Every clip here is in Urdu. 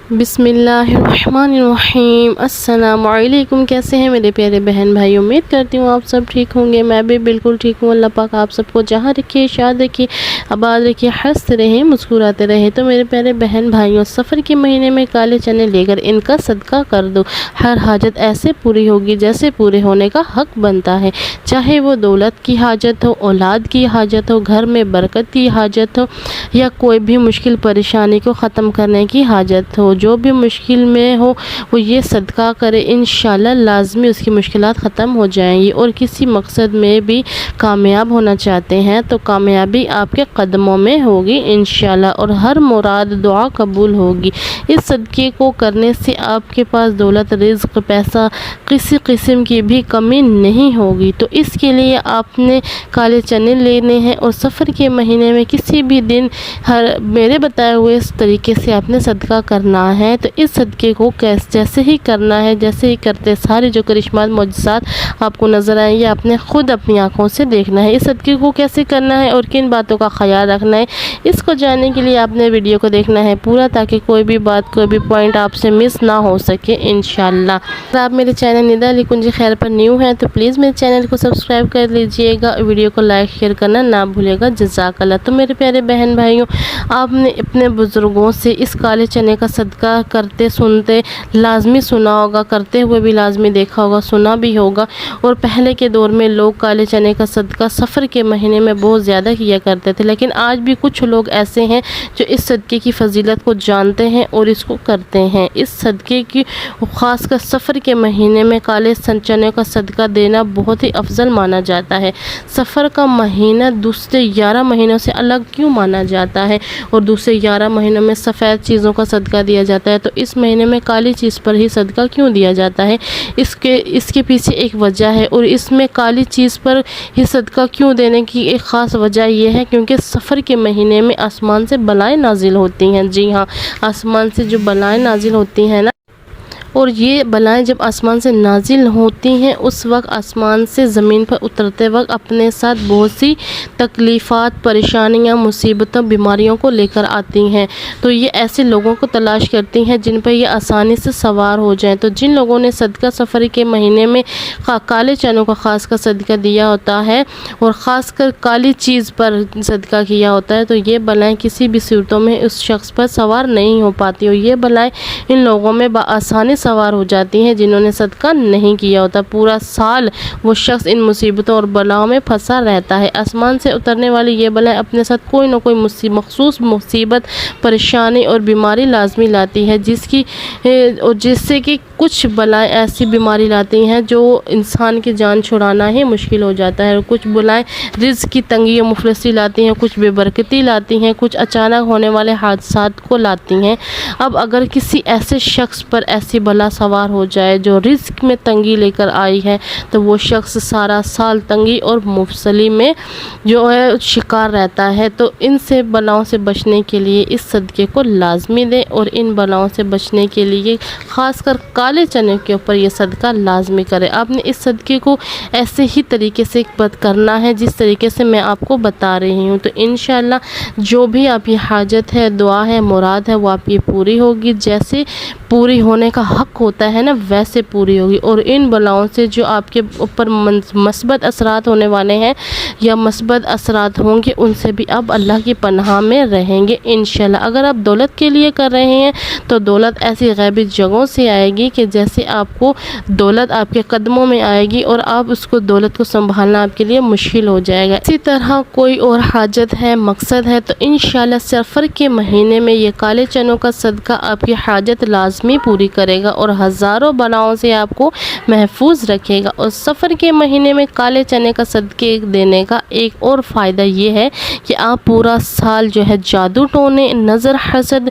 بسم اللہ الرحمن الرحیم۔ السلام علیکم، کیسے ہیں میرے پیارے بہن بھائی؟ امید کرتی ہوں آپ سب ٹھیک ہوں گے، میں بھی بالکل ٹھیک ہوں۔ اللہ پاک آپ سب کو جہاں رکھے، شاد رکھے، آباد رکھے، ہنستے رہیں، مسکراتے رہے۔ تو میرے پیارے بہن بھائیوں، سفر کے مہینے میں کالے چنے لے کر ان کا صدقہ کر دو، ہر حاجت ایسے پوری ہوگی جیسے پورے ہونے کا حق بنتا ہے، چاہے وہ دولت کی حاجت ہو، اولاد کی حاجت ہو، گھر میں برکت کی حاجت ہو، یا کوئی بھی مشکل پریشانی کو ختم کرنے کی حاجت ہو۔ جو بھی مشکل میں ہو وہ یہ صدقہ کرے، انشاءاللہ لازمی اس کی مشکلات ختم ہو جائیں گی۔ اور کسی مقصد میں بھی کامیاب ہونا چاہتے ہیں تو کامیابی آپ کے قدموں میں ہوگی انشاءاللہ، اور ہر مراد دعا قبول ہوگی۔ اس صدقے کو کرنے سے آپ کے پاس دولت، رزق، پیسہ، کسی قسم کی بھی کمی نہیں ہوگی۔ تو اس کے لیے آپ نے کالے چنے لینے ہیں، اور سفر کے مہینے میں کسی بھی دن میرے بتائے ہوئے اس طریقے سے آپ نے صدقہ کرنا ہے۔ تو اس صدقے کو جیسے ہی کرنا ہے، جیسے ہی کرتے سارے جو کرشمات معجزات آپ کو نظر آئیں گے، آپ نے خود اپنی آنکھوں سے دیکھنا ہے۔ اس صدقے کو کیسے کرنا ہے اور کن باتوں کا خیال رکھنا ہے، اس کو جاننے کے لیے آپ نے ویڈیو کو دیکھنا ہے پورا، تاکہ کوئی بھی بات، کوئی بھی پوائنٹ آپ سے مس نہ ہو سکے انشاءاللہ۔ اگر آپ میرے چینل ندا علی کنج خیر پر نیو ہیں تو پلیز میرے چینل کو سبسکرائب کر لیجئے گا، ویڈیو کو لائک شیئر کرنا نہ بھولے گا، جزاک اللہ۔ تو میرے پیارے بہن بھائیوں، آپ نے اپنے بزرگوں سے اس کالے چنے کا صدقہ کرتے سنتے لازمی سنا ہوگا، کرتے ہوئے بھی لازمی دیکھا ہوگا، سنا بھی ہوگا۔ اور پہلے کے دور میں لوگ کالے چنے کا صدقہ سفر کے مہینے میں بہت زیادہ کیا کرتے تھے، لیکن آج بھی کچھ لوگ ایسے ہیں جو اس صدقے کی فضیلت کو جانتے ہیں اور اس کو کرتے ہیں۔ اس صدقے کی خاص کر سفر کے مہینے میں کالے چنے کا صدقہ دینا بہت ہی افضل مانا جاتا ہے۔ سفر کا مہینہ دوسرے 11 مہینوں سے الگ کیوں مانا جاتا ہے اور دوسرے 11 مہینوں میں سفید چیزوں کا صدقہ دیا جاتا ہے، تو اس مہینے میں کالی چیز پر ہی صدقہ کیوں دیا جاتا ہے؟ اس کے پیچھے ایک وجہ ہے، اور اس میں کالی چیز پر ہی صدقہ کیوں دینے کی ایک خاص وجہ یہ ہے کیونکہ سفر کے مہینے میں آسمان سے بلائیں نازل ہوتی ہیں۔ جی ہاں، آسمان سے جو بلائیں نازل ہوتی ہیں نا، اور یہ بلائیں جب آسمان سے نازل ہوتی ہیں اس وقت آسمان سے زمین پر اترتے وقت اپنے ساتھ بہت سی تکلیفات، پریشانیاں، مصیبتوں، بیماریوں کو لے کر آتی ہیں۔ تو یہ ایسے لوگوں کو تلاش کرتی ہیں جن پر یہ آسانی سے سوار ہو جائیں۔ تو جن لوگوں نے صدقہ سفر کے مہینے میں کالے چنوں کا خاص کر صدقہ دیا ہوتا ہے، اور خاص کر کالی چیز پر صدقہ کیا ہوتا ہے، تو یہ بلائیں کسی بھی صورتوں میں اس شخص پر سوار نہیں ہو پاتی، اور یہ بلائیں ان لوگوں میں بآسانی سوار ہو جاتی ہیں جنہوں نے صدقہ نہیں کیا ہوتا۔ پورا سال وہ شخص ان مصیبتوں اور بلاؤں میں پھنسا رہتا ہے۔ آسمان سے اترنے والی یہ بلائیں اپنے ساتھ کوئی نہ کوئی مخصوص مصیبت، پریشانی اور بیماری لازمی لاتی ہے، جس سے کہ کچھ بلائیں ایسی بیماری لاتی ہیں جو انسان کی جان چھڑانا ہی مشکل ہو جاتا ہے، اور کچھ بلائیں رزق کی تنگی و مفلسی لاتی ہیں، کچھ بے برکتی لاتی ہیں، کچھ اچانک ہونے والے حادثات کو لاتی ہیں۔ اب اگر کسی ایسے شخص پر ایسی بلا سوار ہو جائے جو رزق میں تنگی لے کر آئی ہے، تو وہ شخص سارا سال تنگی اور مفلسی میں جو ہے شکار رہتا ہے۔ تو ان سے بلاؤں سے بچنے کے لیے اس صدقے کو لازمی دیں، اور ان بلاؤں سے بچنے کے لیے خاص کر کالے چنے کے اوپر یہ صدقہ لازمی کرے۔ آپ نے اس صدقے کو ایسے ہی طریقے سے کرنا ہے جس طریقے سے میں آپ کو بتا رہی ہوں، تو انشاءاللہ جو بھی آپ کی حاجت ہے، دعا ہے، مراد ہے، وہ آپ کی پوری ہوگی، جیسے پوری ہونے کا حق ہوتا ہے نا ویسے پوری ہوگی۔ اور ان بلاؤں سے جو آپ کے اوپر مثبت اثرات ہونے والے ہیں یا مثبت اثرات ہوں گے، ان سے بھی آپ اللہ کی پناہ میں رہیں گے انشاءاللہ۔ اگر آپ دولت کے لیے کر رہے ہیں تو دولت ایسی غیبی جگہوں سے آئے گی کہ جیسے آپ کو دولت آپ کے قدموں میں آئے گی، اور آپ اس کو دولت کو سنبھالنا آپ کے لیے مشکل ہو جائے گا۔ اسی طرح کوئی اور حاجت ہے، مقصد ہے، تو انشاءاللہ سفر کے مہینے میں یہ کالے چنوں کا صدقہ آپ کی حاجت لازمی پوری کرے گا، اور ہزاروں بلاؤں سے آپ کو محفوظ رکھے گا۔ اور سفر کے مہینے میں کالے چنے کا صدقے دینے کا ایک اور فائدہ یہ ہے کہ آپ پورا سال جو ہے جادو ٹونے، نظر، حسد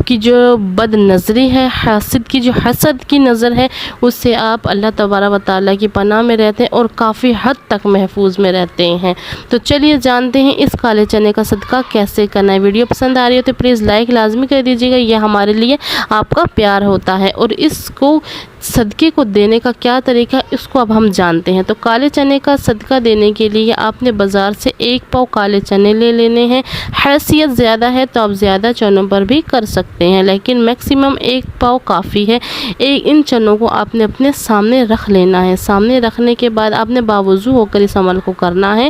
کی جو بد نظری ہے، حاسد کی جو حسد کی نظر ہے، اس سے آپ اللہ تبارک و تعالیٰ کی پناہ میں رہتے ہیں اور کافی حد تک محفوظ میں رہتے ہیں۔ تو چلیے جانتے ہیں اس کالے چنے کا صدقہ کیسے کرنا ہے۔ ویڈیو پسند آ رہی ہے تو پلیز لائک لازمی کر دیجیے گا، یہ ہمارے لیے آپ کا پیار ہوتا ہے، اور اس کو صدقے کو دینے کا کیا طریقہ اس کو اب ہم جانتے ہیں۔ تو کالے چنے کا صدقہ دینے کے لیے آپ نے بازار سے 1 پاؤ کالے چنے لے لینے ہیں۔ حیثیت زیادہ ہے تو آپ زیادہ چنوں پر بھی کر سکتے ہیں، لیکن میکسیمم 1 پاؤ کافی ہے۔ ان چنوں کو آپ نے اپنے سامنے رکھ لینا ہے۔ سامنے رکھنے کے بعد آپ نے باوضو ہو کر اس عمل کو کرنا ہے۔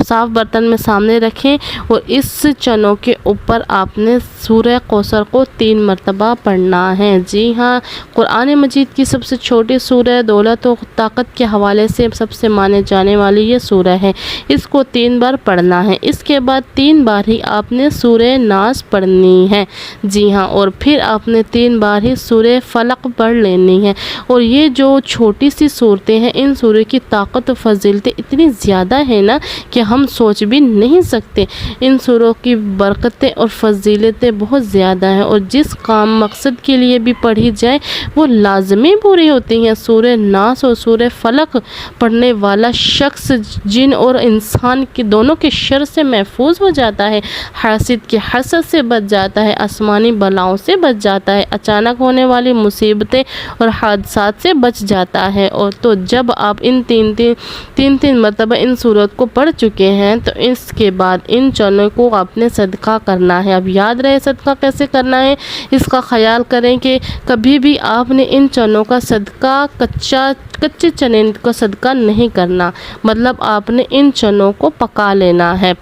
صاف برتن میں سامنے رکھیں اور اس چنوں کے اوپر آپ نے سورہ کوثر کو 3 مرتبہ پڑھنا ہے۔ جی ہاں، قرآن مجید کی سب سے چھوٹی سورہ، دولت و طاقت کے حوالے سے سب سے مانے جانے والی یہ سورہ ہے۔ اس کو 3 بار پڑھنا ہے۔ اس کے بعد 3 بار ہی آپ نے سورہ ناس پڑھنی ہے۔ جی ہاں، اور پھر آپ نے 3 بار ہی سورہ فلق پڑھ لینی ہے۔ اور یہ جو چھوٹی سی صورتیں ہیں، ان سورہ کی طاقت و فضیلتیں اتنی زیادہ ہیں نا کہ ہم سوچ بھی نہیں سکتے۔ ان سوروں کی برکتیں اور فضیلتیں بہت زیادہ ہیں، اور جس کام مقصد کے لیے بھی پڑھی جائے وہ لازمی پوری ہوتی ہیں۔ سورہ ناس اور سورہ فلق پڑھنے والا شخص جن اور انسان کے دونوں کے شر سے محفوظ ہو جاتا ہے، حاسد کے حسد سے بچ جاتا ہے، آسمانی بلاؤں سے بچ جاتا ہے، اچانک ہونے والی مصیبتیں اور حادثات سے بچ جاتا ہے۔ اور تو جب آپ ان تین مرتبہ ان سورت کو پڑھ چکے ہیں تو اس کے بعد ان چنوں کو آپ نے صدقہ کرنا ہے۔ اب یاد رہے صدقہ کیسے کرنا ہے، اس کا خیال کریں کہ کبھی بھی آپ نے ان چنوں کا صدقہ کچے چنے کا صدقہ نہیں کرنا، مطلب آپ نے ان چنوں کو پکا لینا ہے۔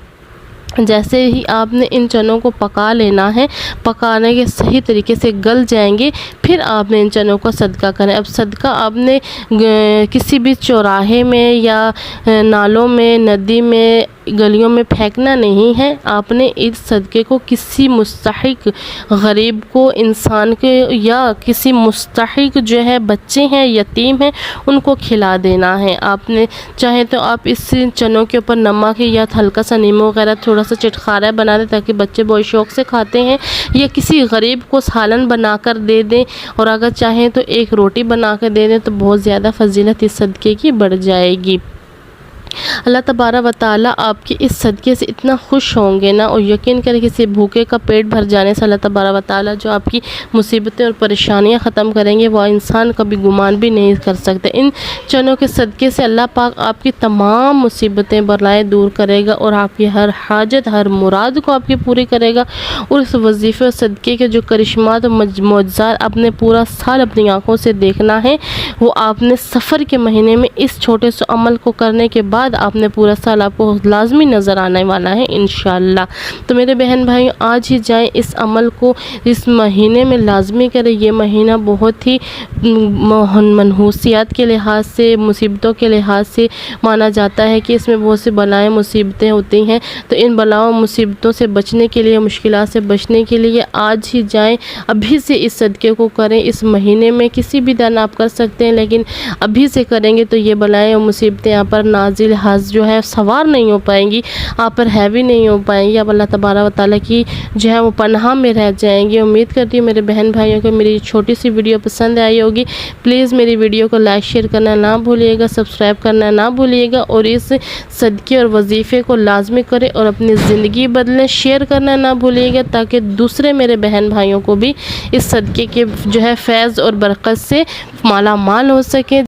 جیسے ہی آپ نے ان چنوں کو پکا لینا ہے، پکانے کے صحیح طریقے سے گل جائیں گے، پھر آپ نے ان چنوں کا صدقہ کریں۔ اب صدقہ آپ نے کسی بھی چوراہے میں یا نالوں میں، ندی میں، گلیوں میں پھینکنا نہیں ہے۔ آپ نے اس صدقے کو کسی مستحق غریب کو، انسان کے، یا کسی مستحق جو ہے بچے ہیں، یتیم ہیں، ان کو کھلا دینا ہے۔ آپ نے چاہے تو آپ اس چنوں کے اوپر نمک یا ہلکا سا نیمبو وغیرہ تھوڑا سا چٹخارا بنا دیں تاکہ بچے بہت شوق سے کھاتے ہیں، یا کسی غریب کو سالن بنا کر دے دیں، اور اگر چاہیں تو 1 روٹی بنا کر دے دیں تو بہت زیادہ فضیلت اس صدقے کی بڑھ جائے گی۔ اللہ تبارک و تعالیٰ آپ کے اس صدقے سے اتنا خوش ہوں گے نا، اور یقین کریں کسی بھوکے کا پیٹ بھر جانے سے اللہ تبارک و تعالیٰ جو آپ کی مصیبتیں اور پریشانیاں ختم کریں گے، وہ انسان کبھی گمان بھی نہیں کر سکتے۔ ان چنوں کے صدقے سے اللہ پاک آپ کی تمام مصیبتیں بلائیں دور کرے گا، اور آپ کی ہر حاجت، ہر مراد کو آپ کی پوری کرے گا۔ اور اس وظیفے اور صدقے کے جو کرشمات اور معجزات آپ نے پورا سال اپنی آنکھوں سے دیکھنا ہے، وہ آپ نے سفر کے مہینے میں اس چھوٹے سے عمل کو کرنے کے بعد آپ نے پورا سال آپ کو لازمی نظر آنے والا ہے انشاءاللہ۔ تو میرے بہن بھائی، آج ہی جائیں اس عمل کو اس مہینے میں لازمی کریں۔ یہ مہینہ بہت ہی منحوسیات کے لحاظ سے، مصیبتوں کے لحاظ سے مانا جاتا ہے کہ اس میں بہت سی بلائیں، مصیبتیں ہوتی ہیں۔ تو ان بلاؤں مصیبتوں سے بچنے کے لیے، مشکلات سے بچنے کے لیے آج ہی جائیں، ابھی سے اس صدقے کو کریں۔ اس مہینے میں کسی بھی دن آپ کر سکتے ہیں، لیکن ابھی سے کریں گے تو یہ بلائیں اور مصیبتیں آپ پر نازل جو ہے سوار نہیں ہو پائیں گی، آپ پر ہیوی نہیں ہو پائیں گی، اب اللہ تبارک و تعالیٰ کی جو ہے وہ پناہ میں رہ جائیں گی۔ امید کرتی ہوں میرے بہن بھائیوں کو میری چھوٹی سی ویڈیو پسند آئی ہوگی۔ پلیز میری ویڈیو کو لائک شیئر کرنا نہ بھولیے گا، سبسکرائب کرنا نہ بھولیے گا، اور اس صدقے اور وظیفے کو لازمی کریں اور اپنی زندگی بدلیں۔ شیئر کرنا نہ بھولیے گا تاکہ دوسرے میرے بہن بھائیوں کو بھی اس صدقے کے جو ہے فیض اور برکت سے مالا مال ہو سکے۔